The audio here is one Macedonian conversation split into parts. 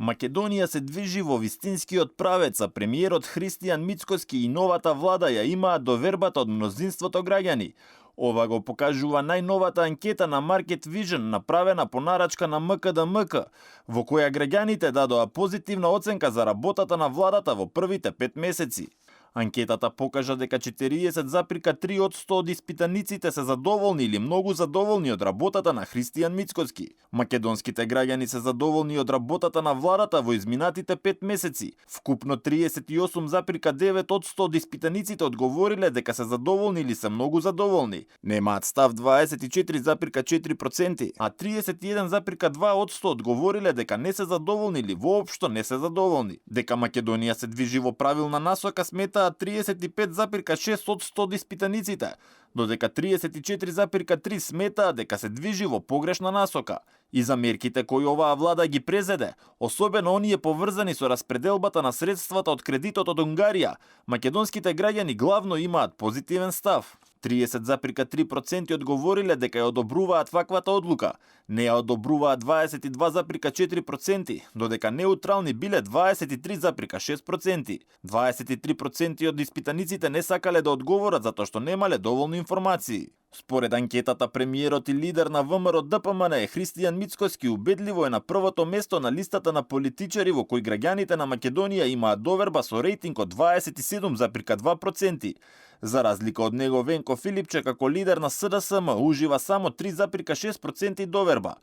Македонија се движи во вистинскиот правец, а премиерот Христијан Мицкоски и новата влада ја имаат довербата од мнозинството граѓани. Ова го покажува најновата анкета на Market Vision, направена по нарачка на МКДМК, во која граѓаните дадоа позитивна оценка за работата на владата во првите 5 месеци. Анкетата покажа дека 40,3% од испитаниците се задоволни или многу задоволни од работата на Христијан Мицкоски. Македонските граѓани се задоволни од работата на владата во изминатите 5 месеци. Вкупно 38,9% од испитаниците одговориле дека се задоволни или се многу задоволни. Немаат став 24,4%, а 31,2% одговориле дека не се задоволни или воопшто не се задоволни. Дека Македонија се движи во правилна насока смета 35,6% од испитаниците, додека 34,3% сметаа дека се движи во погрешна насока. И за мерките кои оваа влада ги презеде, особено оние поврзани со распределбата на средствата од кредитот од Унгарија, македонските граѓани главно имаат позитивен став. 30,3% одговориле дека ја одобруваат ваквата одлука, не ја одобруваат 22,4%, додека неутрални биле 23,6%. 23% од испитаниците не сакале да одговорат затоа што немале доволно информации. Според анкетата, премиерот и лидер на ВМРО ДПМН Христијан Мицкоски убедливо е на првото место на листата на политичари во кои граѓаните на Македонија имаат доверба со рейтинг од 27,2%. За разлика од него, Венко Филипче како лидер на СДСМ ужива само 3,6% доверба.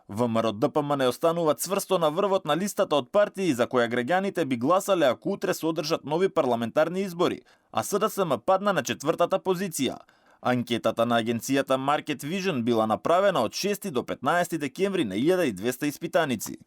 ВМРО ДПМН останува цврсто на врвот на листата од партии за која граѓаните би гласале ако утре се одржат нови парламентарни избори, а СДСМ падна на 4-та позиција. Анкетата на агенцијата Market Vision била направена од 6 до 15 декември на 1200 испитаници.